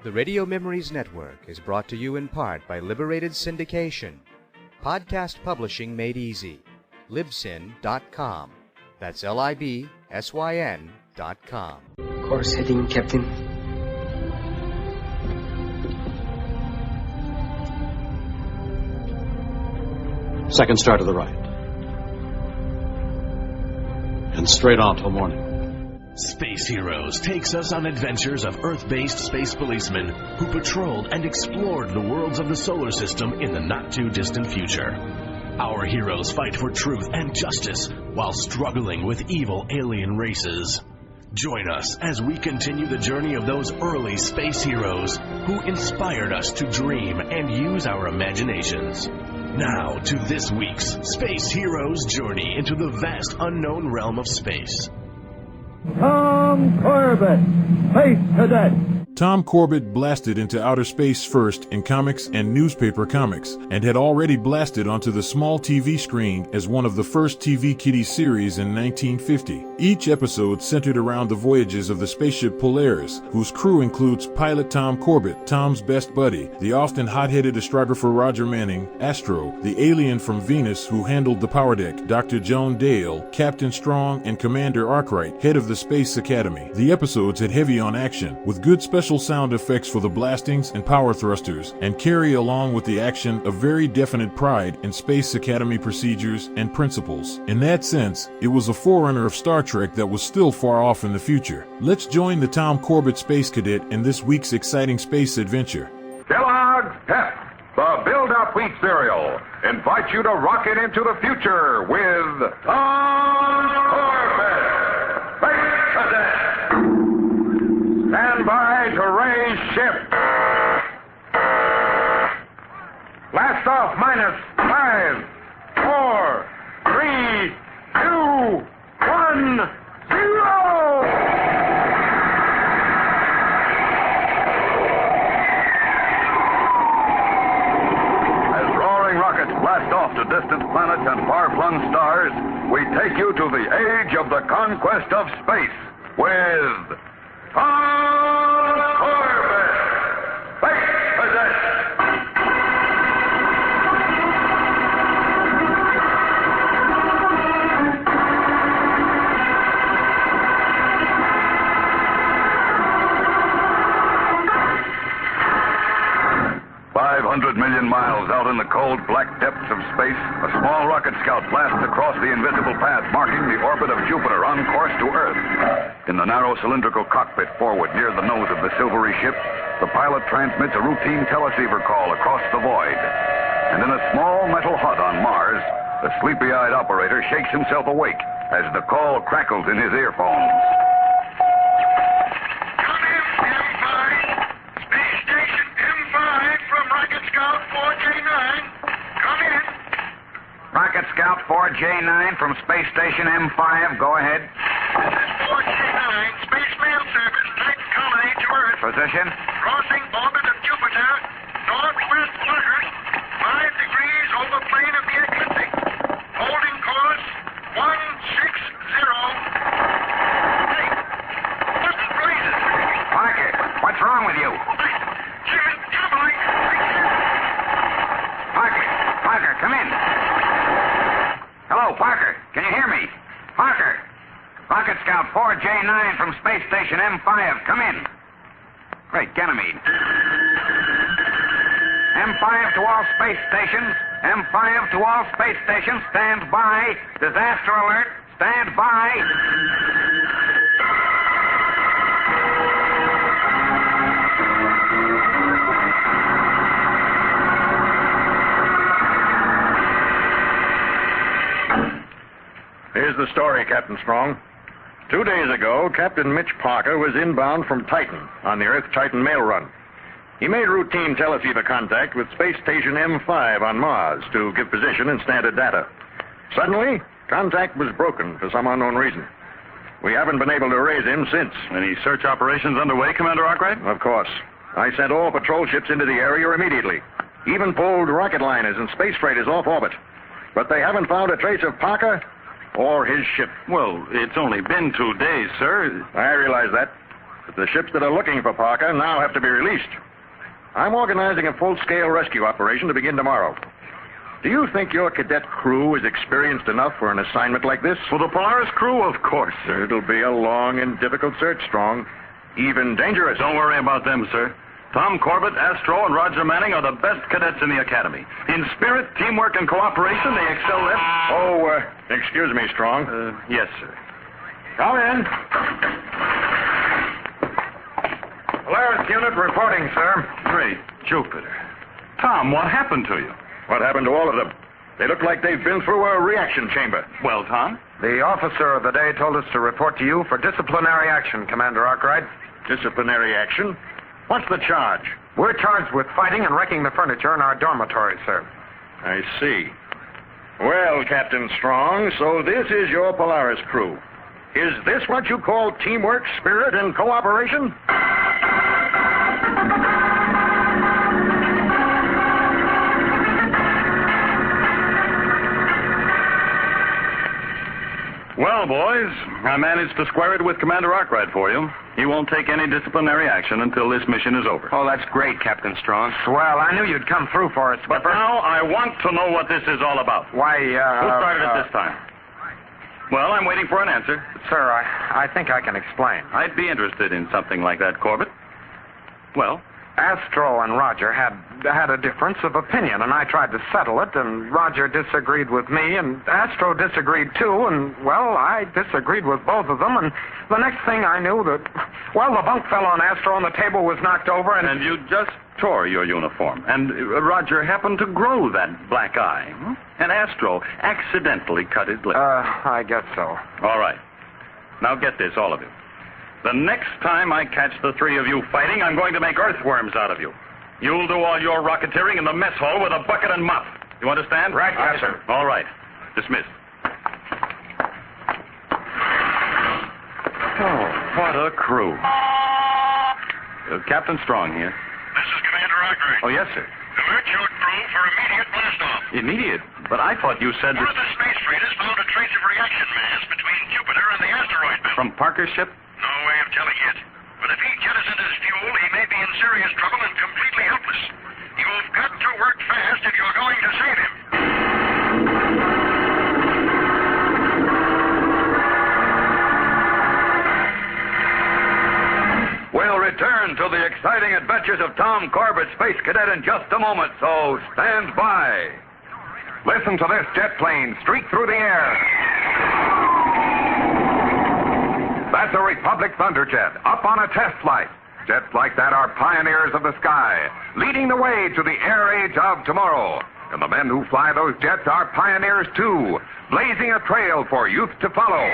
The Radio Memories Network is brought to you in part by Liberated Syndication. Podcast publishing made easy. Libsyn.com. That's Libsyn.com. Course heading, Captain. Second star to the right. And straight on till morning. Space Heroes takes us on adventures of Earth-based space policemen who patrolled and explored the worlds of the solar system in the not-too-distant future. Our heroes fight for truth and justice while struggling with evil alien races. Join us as we continue the journey of those early space heroes who inspired us to dream and use our imaginations. Now to this week's Space Heroes journey into the vast unknown realm of space. Tom Corbett, Space Cadet. Tom Corbett blasted into outer space first in comics and newspaper comics, and had already blasted onto the small TV screen as one of the first TV kiddie series in 1950. Each episode centered around the voyages of the spaceship Polaris, whose crew includes pilot Tom Corbett, Tom's best buddy, the often hot-headed astrographer Roger Manning, Astro, the alien from Venus who handled the power deck, Dr. Joan Dale, Captain Strong, and Commander Arkwright, head of the Space Academy. The episodes had heavy on action, with good special sound effects for the blastings and power thrusters, and carry along with the action a very definite pride in Space Academy procedures and principles. In that sense, it was a forerunner of Star Trek that was still far off in the future. Let's join the Tom Corbett Space Cadet in this week's exciting space adventure. Kellogg's Pep, the build-up wheat cereal, invites you to rocket into the future with Tom Corbett, Space Cadet. Stand by to raise ship. Blast off minus 5, 4, 3, 2, 1, 0. As roaring rockets blast off to distant planets and far-flung stars, we take you to the age of the conquest of space with Tom Corbett, Space Cadet. 500 million miles out in the cold, black depths of space, a small rocket scout blasts across the invisible path marking the orbit of Jupiter on course to Earth. In the narrow cylindrical cockpit forward near the nose of the silvery ship, the pilot transmits a routine teleceiver call across the void. And in a small metal hut on Mars, the sleepy-eyed operator shakes himself awake as the call crackles in his earphones. Come in, M5. Space Station M5 from Rocket Scout 4J9. Come in. Rocket Scout 4J9 from Space Station M5. Go ahead. This is 4J9, Space Mail Service, Night Colony to Earth. Position? Crossing orbit of Jupiter, northwest quadrant, 5 degrees over plane of the ecliptic. Holding course 160. Hey, what in blazes? Parker, what's wrong with you? Jimmy, come on. Parker, come in. Hello, Parker. Can you hear me? Parker. Rocket Scout 4J9 from Space Station M5. Come in. Great, Ganymede. M5 to all space stations. M5 to all space stations. Stand by. Disaster alert. Stand by. Here's the story, Captain Strong. 2 days ago, Captain Mitch Parker was inbound from Titan on the Earth-Titan mail run. He made routine teleceiver contact with Space Station M5 on Mars to give position and standard data. Suddenly, contact was broken for some unknown reason. We haven't been able to raise him since. Any search operations underway, Commander Arkwright? Of course. I sent all patrol ships into the area immediately. Even pulled rocket liners and space freighters off orbit. But they haven't found a trace of Parker or his ship. Well, it's only been 2 days, sir. I realize that. But the ships that are looking for Parker now have to be released. I'm organizing a full-scale rescue operation to begin tomorrow. Do you think your cadet crew is experienced enough for an assignment like this? For the Polaris crew, of course, sir. It'll be a long and difficult search, Strong. Even dangerous. Don't worry about them, sir. Tom Corbett, Astro, and Roger Manning are the best cadets in the academy. In spirit, teamwork, and cooperation, they excel at... Oh, excuse me, Strong. Yes, sir. Come in. Polaris unit reporting, sir. Great Jupiter. Tom, what happened to you? What happened to all of them? They look like they've been through a reaction chamber. Well, Tom? The officer of the day told us to report to you for disciplinary action, Commander Arkwright. Disciplinary action? What's the charge? We're charged with fighting and wrecking the furniture in our dormitory, sir. I see. Well, Captain Strong, so this is your Polaris crew. Is this what you call teamwork, spirit, and cooperation? Well, boys, I managed to square it with Commander Arkwright for you. He won't take any disciplinary action until this mission is over. Oh, that's great, Captain Strong. Swell. I knew you'd come through for us, But now I want to know what this is all about. Why, Who started it this time? Well, I'm waiting for an answer. Sir, I think I can explain. I'd be interested in something like that, Corbett. Well? Astro and Roger had a difference of opinion, and I tried to settle it, and Roger disagreed with me, and Astro disagreed too, and, well, I disagreed with both of them, and the next thing I knew the bunk fell on Astro and the table was knocked over, and... And you just tore your uniform, and Roger happened to grow that black eye, and Astro accidentally cut his lip. I guess so. All right. Now get this, all of you. The next time I catch the three of you fighting, I'm going to make earthworms out of you. You'll do all your rocketeering in the mess hall with a bucket and mop. You understand? Right, yes, sir. All right. Dismissed. Oh, what a crew. Captain Strong here. This is Commander Arkwright. Oh, yes, sir. Alert your crew for immediate blast-off. Immediate? But I thought you said One of the space freighters found a trace of reaction mass between Jupiter and the asteroid belt. From Parker's ship? No way of telling yet. But if he jettisoned his fuel, he may be in serious trouble and completely helpless. You've got to work fast if you're going to save him. We'll return to the exciting adventures of Tom Corbett, Space Cadet, in just a moment, so stand by. Listen to this jet plane streak through the air. That's a Republic Thunderjet up on a test flight. Jets like that are pioneers of the sky, leading the way to the air age of tomorrow. And the men who fly those jets are pioneers too, blazing a trail for youth to follow.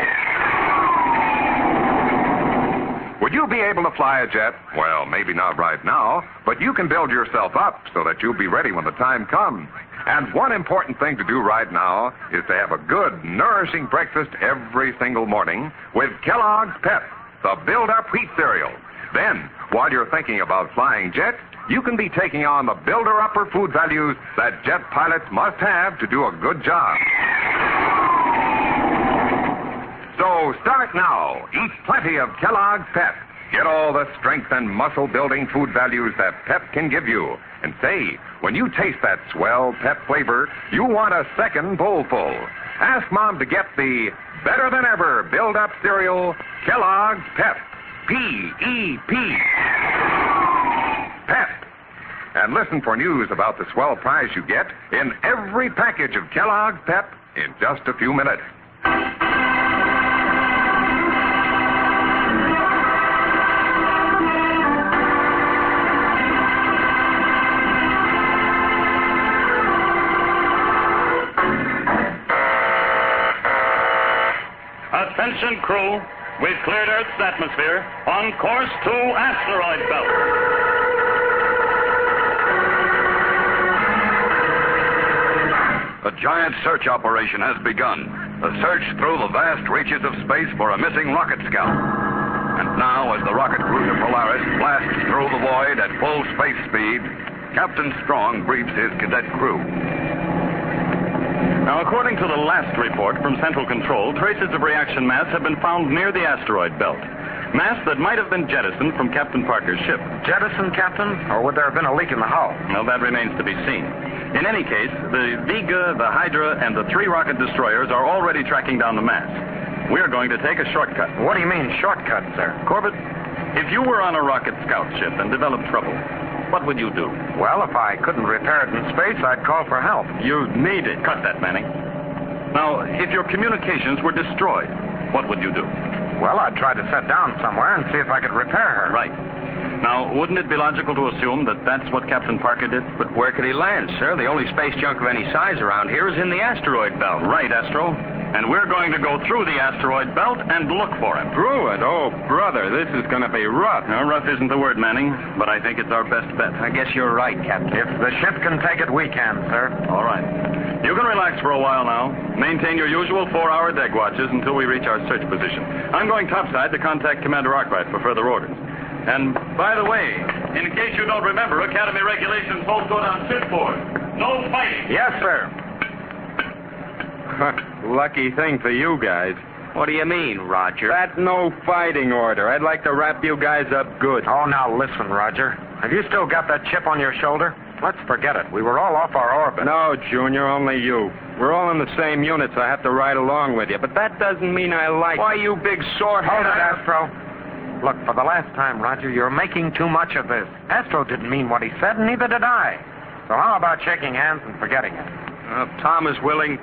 Would you be able to fly a jet? Well, maybe not right now, but you can build yourself up so that you'll be ready when the time comes. And one important thing to do right now is to have a good, nourishing breakfast every single morning with Kellogg's Pep, the build-up wheat cereal. Then, while you're thinking about flying jets, you can be taking on the builder-upper food values that jet pilots must have to do a good job. So start now. Eat plenty of Kellogg's Pep. Get all the strength and muscle-building food values that Pep can give you. And say, when you taste that swell Pep flavor, you want a second bowlful. Ask Mom to get the better-than-ever build-up cereal, Kellogg's Pep. P-E-P. Pep. And listen for news about the swell prize you get in every package of Kellogg's Pep in just a few minutes. Attention, crew. We've cleared Earth's atmosphere on course to asteroid belt. A giant search operation has begun. A search through the vast reaches of space for a missing rocket scout. And now, as the rocket cruiser Polaris blasts through the void at full space speed, Captain Strong briefs his cadet crew. Now, according to the last report from Central Control, traces of reaction mass have been found near the asteroid belt. Mass that might have been jettisoned from Captain Parker's ship. Jettison, Captain? Or would there have been a leak in the hull? Well, that remains to be seen. In any case, the Vega, the Hydra, and the 3 rocket destroyers are already tracking down the mass. We're going to take a shortcut. What do you mean, shortcut, sir? Corbett, if you were on a rocket scout ship and developed trouble, what would you do? Well, if I couldn't repair it in space, I'd call for help. You'd need it. Cut that, Manning. Now, if your communications were destroyed, what would you do? Well, I'd try to set down somewhere and see if I could repair her. Right. Now, wouldn't it be logical to assume that that's what Captain Parker did? But where could he land, sir? The only space junk of any size around here is in the asteroid belt. Right, Astro. And we're going to go through the asteroid belt and look for him. Through it? Oh, brother, this is going to be rough. No, rough isn't the word, Manning, but I think it's our best bet. I guess you're right, Captain. If the ship can take it, we can, sir. All right. You can relax for a while now. Maintain your usual 4-hour deck watches until we reach our search position. I'm going topside to contact Commander Arkwright for further orders. And, by the way, in case you don't remember, Academy regulations hold good on shipboard. No fighting. Yes, sir. Lucky thing for you guys. What do you mean, Roger? That no fighting order. I'd like to wrap you guys up good. Oh, now listen, Roger. Have you still got that chip on your shoulder? Let's forget it. We were all off our orbit. No, Junior, only you. We're all in the same unit, so I have to ride along with you. But that doesn't mean I like... Why, you big sore-head... Hold it, Astro. Look, for the last time, Roger, you're making too much of this. Astro didn't mean what he said, and neither did I. So how about shaking hands and forgetting it? If Tom is willing,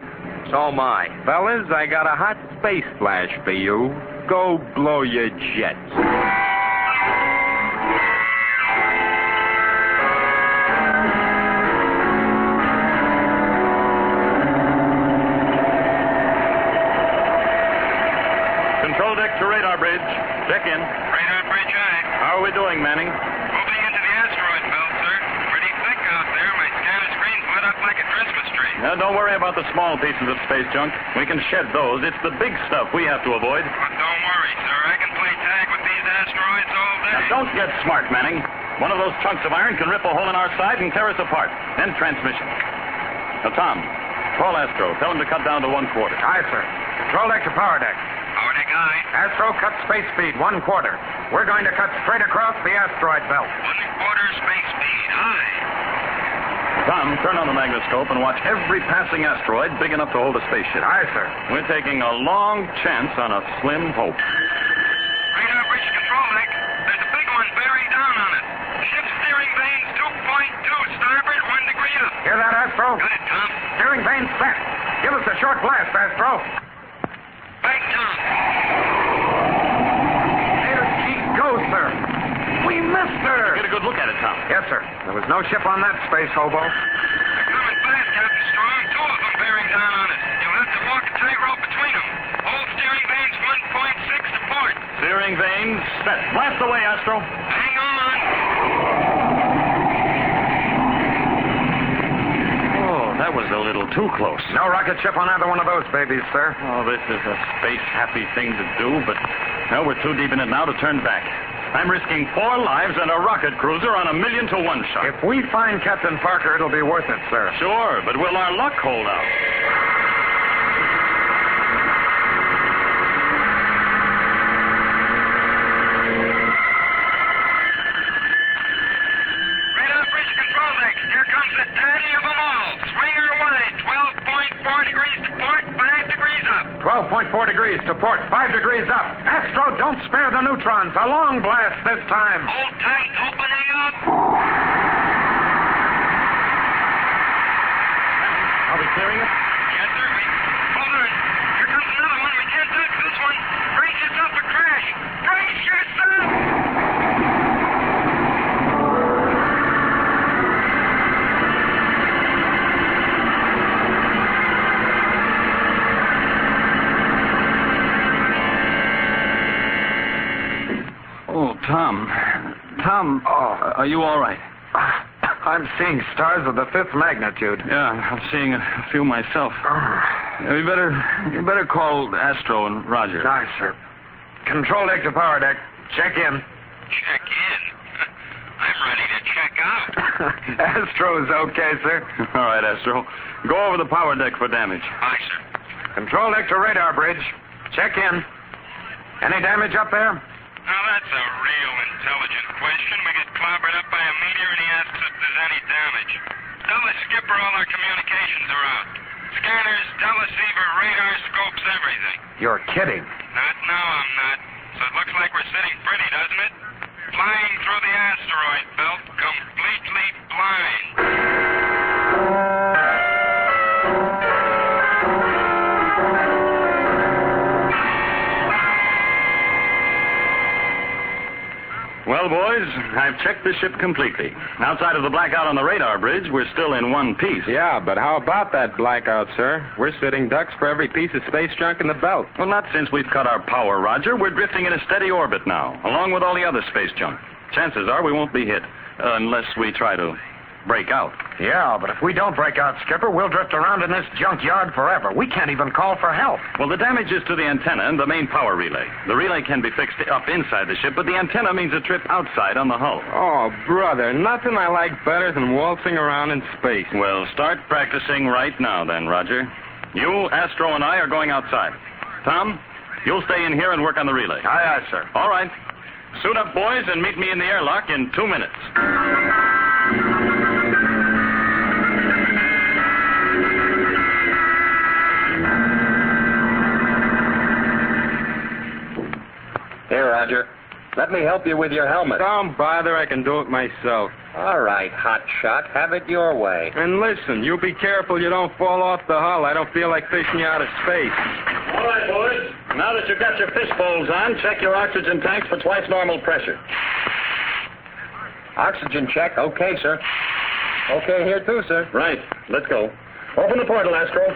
so am I. Fellas, I got a hot space flash for you. Go blow your jets. Control deck to radar bridge. Check in. Radar bridge aye. How are we doing, Manning? Moving into the asteroid belt, sir. Pretty thick out there. My scanner screen's lit up like a Christmas tree. Now, don't worry about the small pieces of space junk. We can shed those. It's the big stuff we have to avoid. But don't worry, sir. I can play tag with these asteroids all day. Now, don't get smart, Manning. One of those chunks of iron can rip a hole in our side and tear us apart. End transmission. Now, Tom, call Astro. Tell him to cut down to 1/4. Aye, sir. Control deck to power deck. Power deck aye. Astro, cut space speed 1/4. We're going to cut straight across the asteroid belt. 1/4 space speed aye. Tom, turn on the magnetscope and watch every passing asteroid big enough to hold a spaceship. Aye, sir. We're taking a long chance on a slim hope. Radar bridge control deck. There's a big one bearing down on it. Ship steering vanes 2.2, starboard 1 degree up. Hear that, Astro? Got it, Tom. Steering vane set. Give us a short blast, Astro. Right, Tom. There she goes, sir. We missed her. Get a good look at it, Tom. Yes, sir. There was no ship on that space hobo. They're coming fast, Captain Strong. 2 of them bearing down on it. You'll have to walk a tightrope between them. Hold steering vanes 1.6 to port. Steering vanes set. Blast away, Astro. Hang on. Oh, that was a little too close. No rocket ship on either one of those babies, sir. Oh, this is a space-happy thing to do, but well, we're too deep in it now to turn back. I'm risking 4 lives and a rocket cruiser on a 1,000,000-to-1 shot. If we find Captain Parker, it'll be worth it, sir. Sure, but will our luck hold out? Radar bridge control deck. Here comes the daddy of them all. Swinger wide. 12.4 degrees to port, 5 degrees up. 12.4 degrees to port, 5 degrees up. Astro, don't spare the neutrons. A long blast this time. Hold tight. Opening up. Are we clearing it? Yes, sir. Hold on. Here comes another one. We can't touch this one. Brace yourself for crash. Brace yourself. Oh, Tom. Tom, are you all right? I'm seeing stars of the 5th magnitude. Yeah, I'm seeing a few myself. You better call Astro and Roger. Aye, sir. Control deck to power deck. Check in. Check in. I'm ready to check out. Astro's okay, sir. All right, Astro. Go over the power deck for damage. Aye, sir. Control deck to radar bridge. Check in. Any damage up there? Now, any damage. Tell the skipper all our communications are out. Scanners, teleceiver, radar, scopes, everything. You're kidding. Not now, I'm not. So it looks like we're sitting pretty, doesn't it? Flying through the asteroid belt, completely blind. Well, boys, I've checked the ship completely. Outside of the blackout on the radar bridge, we're still in one piece. Yeah, but how about that blackout, sir? We're sitting ducks for every piece of space junk in the belt. Well, not since we've cut our power, Roger. We're drifting in a steady orbit now, along with all the other space junk. Chances are we won't be hit, unless we try to break out. Yeah, but if we don't break out, Skipper, we'll drift around in this junkyard forever. We can't even call for help. Well, the damage is to the antenna and the main power relay. The relay can be fixed up inside the ship, but the antenna means a trip outside on the hull. Oh, brother, nothing I like better than waltzing around in space. Well, start practicing right now then, Roger. You, Astro, and I are going outside. Tom, you'll stay in here and work on the relay. Aye, aye, sir. All right. Suit up, boys, and meet me in the airlock in 2 minutes. Here, Roger. Let me help you with your helmet. Don't bother, I can do it myself. All right, hot shot. Have it your way. And listen, you be careful you don't fall off the hull. I don't feel like fishing you out of space. All right, boys. Now that you've got your fish poles on, check your oxygen tanks for twice normal pressure. Oxygen check. Okay, sir. Okay here, too, sir. Right. Let's go. Open the portal, Astro.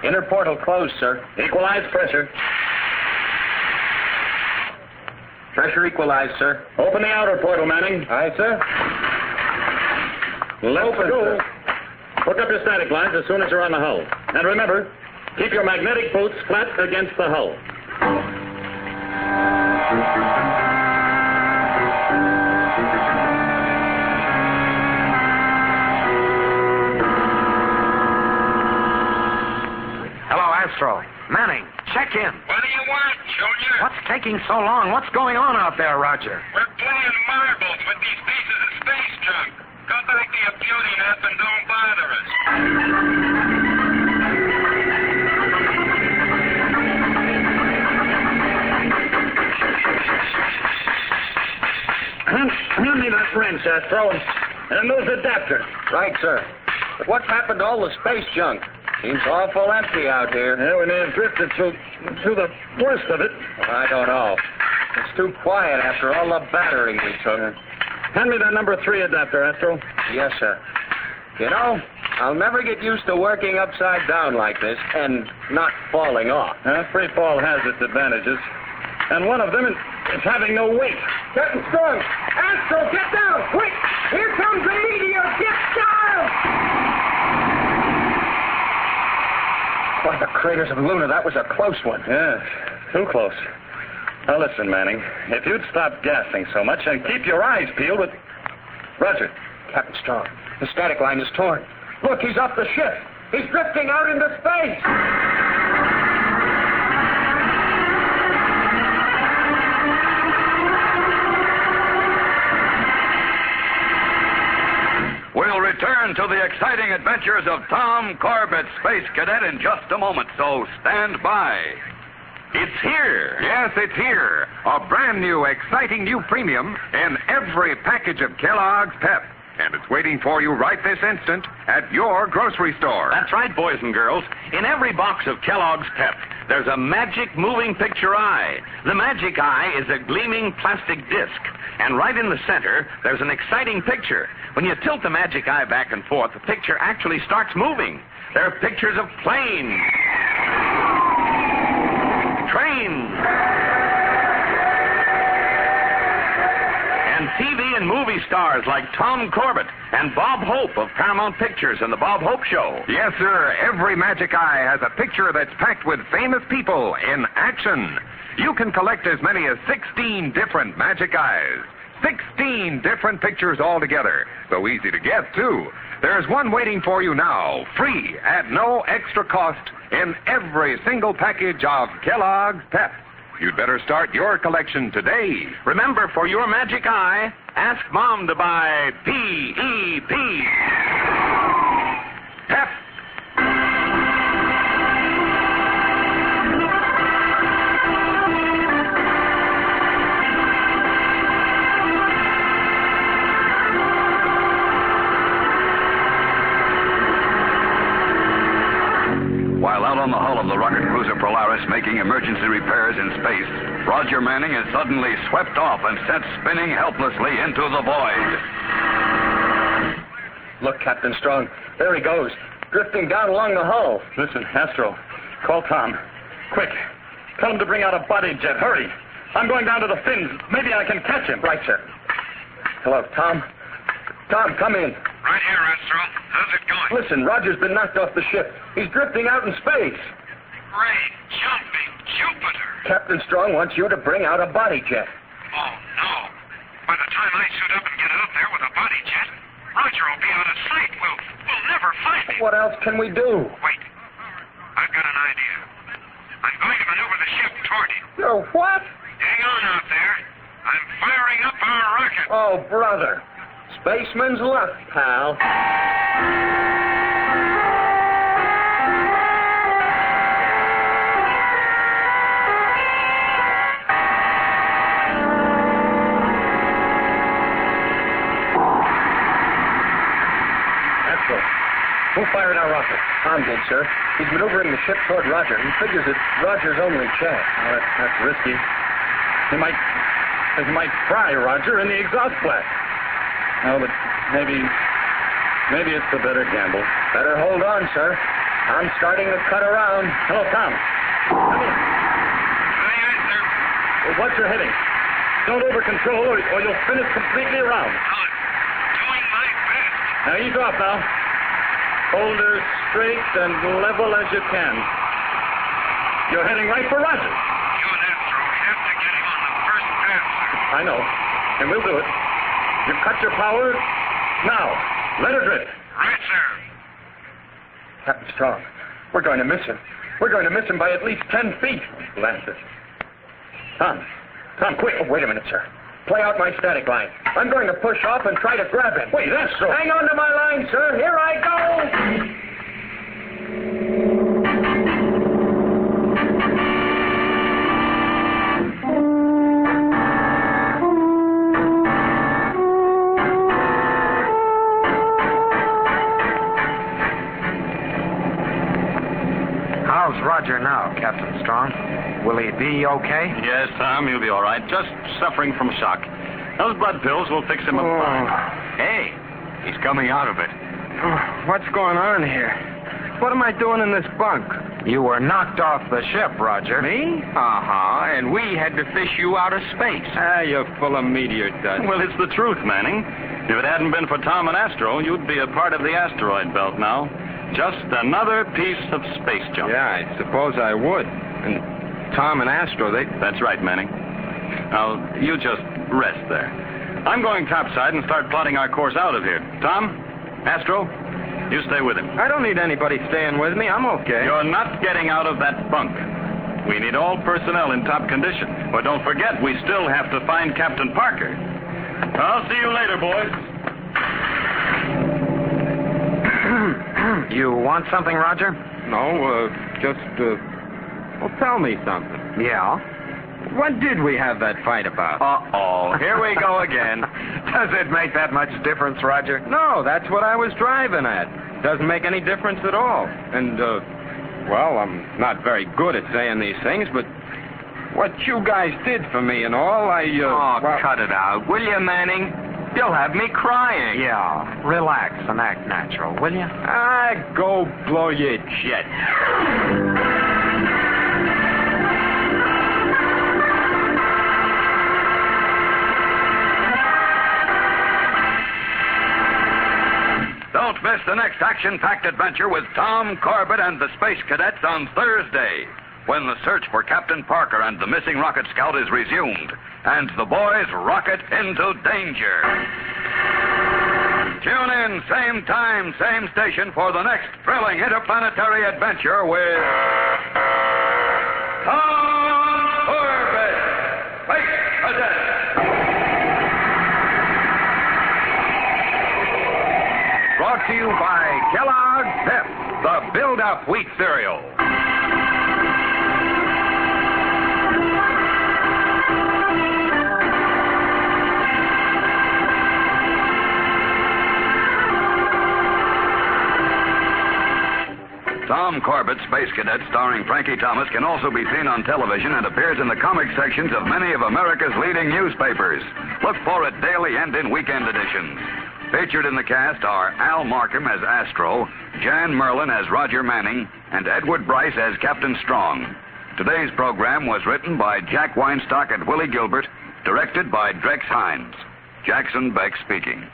Inner portal closed, sir. Equalize pressure. Pressure equalized, sir. Open the outer portal, Manning. Aye, sir. Let's go. Hook up your static lines as soon as you're on the hull. And remember, keep your magnetic boots flat against the hull. Astro. Manning, check in. What do you want, Junior? What's taking so long? What's going on out there, Roger? We're playing marbles with these pieces of space junk. Go back to your beauty nap and don't bother us. Hand me that wrench, Astro, and those adapters. Right, sir. But what's happened to all the space junk? Seems awful empty out here. Yeah, we may have drifted through the worst of it. I don't know. It's too quiet after all the battering we took. Hand me that number 3 adapter, Astro. Yes, sir. You know, I'll never get used to working upside down like this and not falling off. Free fall has its advantages. And one of them is having no weight. Captain Strong! Astro, get down! Quick! Here comes the meteor! Get down! By the craters of Luna, that was a close one. Yeah, too close. Now listen, Manning, if you'd stop gassing so much and keep your eyes peeled with... Roger. Captain Strong, the static line is torn. Look, he's off the ship. He's drifting out into space. We'll return to the exciting adventures of Tom Corbett, Space Cadet, in just a moment, so stand by. It's here. Yes, it's here. A brand new, exciting new premium in every package of Kellogg's Pep. And it's waiting for you right this instant at your grocery store. That's right, boys and girls. In every box of Kellogg's Pep, there's a magic moving picture eye. The magic eye is a gleaming plastic disc. And right in the center, there's an exciting picture. When you tilt the magic eye back and forth, the picture actually starts moving. There are pictures of planes, trains, and TV and movie stars like Tom Corbett and Bob Hope of Paramount Pictures and The Bob Hope Show. Yes, sir. Every magic eye has a picture that's packed with famous people in action. You can collect as many as 16 different magic eyes. 16 different pictures altogether. So easy to get, too. There's one waiting for you now, free, at no extra cost, in every single package of Kellogg's Pep. You'd better start your collection today. Remember, for your magic eye, ask Mom to buy P.E.P. Pep. While out on the hull of the rocket cruiser Polaris making emergency repairs in space, Roger Manning is suddenly swept off and sent spinning helplessly into the void. Look, Captain Strong. There he goes, drifting down along the hull. Listen, Astro, call Tom. Quick. Tell him to bring out a body jet. Hurry. I'm going down to the fins. Maybe I can catch him. Right, sir. Hello, Tom. Tom, come in. Right here, Astro. How's it going? Listen, Roger's been knocked off the ship. He's drifting out in space. Great jumping Jupiter. Captain Strong wants you to bring out a body jet. Oh, no. By the time I suit up and get out there with a body jet, Roger will be out of sight. We'll never find him. What else can we do? Wait. I've got an idea. I'm going to maneuver the ship toward him. Oh, what? Hang on out there. I'm firing up our rocket. Oh, brother. Spaceman's luck, pal. Who fired our rocket? Tom did, sir. He's maneuvering the ship toward Roger. He figures it's Roger's only chance. Oh, that's risky. He might fry Roger in the exhaust blast. Oh, but maybe it's the better gamble. Better hold on, sir. I'm starting to cut around. Hello, Tom. Come in. Aye, aye, sir. Well, what's your heading? Don't over-control or you'll spin it completely around. I'm doing my best. Now, ease off now. Hold her straight and level as you can. You're heading right for Roger. You and Astro have to get him on the first pass, sir. I know, and we'll do it. You've cut your power. Now, let her drift. Right, sir. Captain Strong, we're going to miss him. We're going to miss him by at least 10 feet. Blast it. Tom, quick. Oh, wait a minute, sir. Play out my static line. I'm going to push off and try to grab him. Wait, Astro. Hang on to my line, sir. Here I go. How's Roger now, Captain Strong? Will he be okay? Yes, Tom, he'll be all right. Just suffering from shock. Those blood pills will fix him up fine. Hey, he's coming out of it. What's going on here? What am I doing in this bunk? You were knocked off the ship, Roger. Me? Uh-huh, and we had to fish you out of space. You're full of meteor dust. Well, it's the truth, Manning. If it hadn't been for Tom and Astro, you'd be a part of the asteroid belt now. Just another piece of space junk. Yeah, I suppose I would. And Tom and Astro, That's right, Manning. Now, you just rest there. I'm going topside and start plotting our course out of here. Tom, Astro, you stay with him. I don't need anybody staying with me. I'm okay. You're not getting out of that bunk. We need all personnel in top condition. But don't forget, we still have to find Captain Parker. I'll see you later, boys. You want something, Roger? No, well, tell me something. Yeah? What did we have that fight about? Uh-oh, here we go again. Does it make that much difference, Roger? No, that's what I was driving at. Doesn't make any difference at all. And, well, I'm not very good at saying these things, but what you guys did for me and all, cut it out, will you, Manning? You'll have me crying. Yeah, relax and act natural, will you? Go blow your jet. Don't miss the next action-packed adventure with Tom, Corbett, and the Space Cadets on Thursday, when the search for Captain Parker and the missing rocket scout is resumed, and the boys rocket into danger. Tune in, same time, same station, for the next thrilling interplanetary adventure with Tom Corbett. Brought to you by Kellogg's Pep, the build-up wheat cereal. Tom Corbett, Space Cadet, starring Frankie Thomas, can also be seen on television and appears in the comic sections of many of America's leading newspapers. Look for it daily and in weekend editions. Featured in the cast are Al Markham as Astro, Jan Merlin as Roger Manning, and Edward Bryce as Captain Strong. Today's program was written by Jack Weinstock and Willie Gilbert, directed by Drex Hines. Jackson Beck speaking.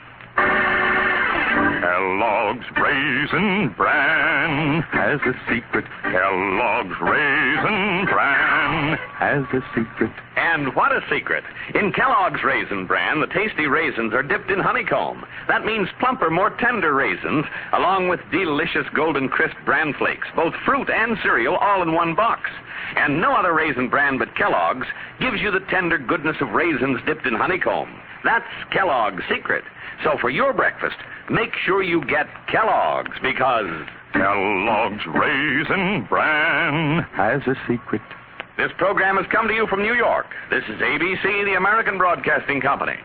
Kellogg's Raisin Bran has a secret. Kellogg's Raisin Bran has a secret. And what a secret. In Kellogg's Raisin Bran, the tasty raisins are dipped in honeycomb. That means plumper, more tender raisins, along with delicious golden crisp bran flakes, both fruit and cereal, all in one box. And no other raisin bran but Kellogg's gives you the tender goodness of raisins dipped in honeycomb. That's Kellogg's secret. So for your breakfast, make sure you get Kellogg's, because Kellogg's Raisin Bran has a secret. This program has come to you from New York. This is ABC, the American Broadcasting Company.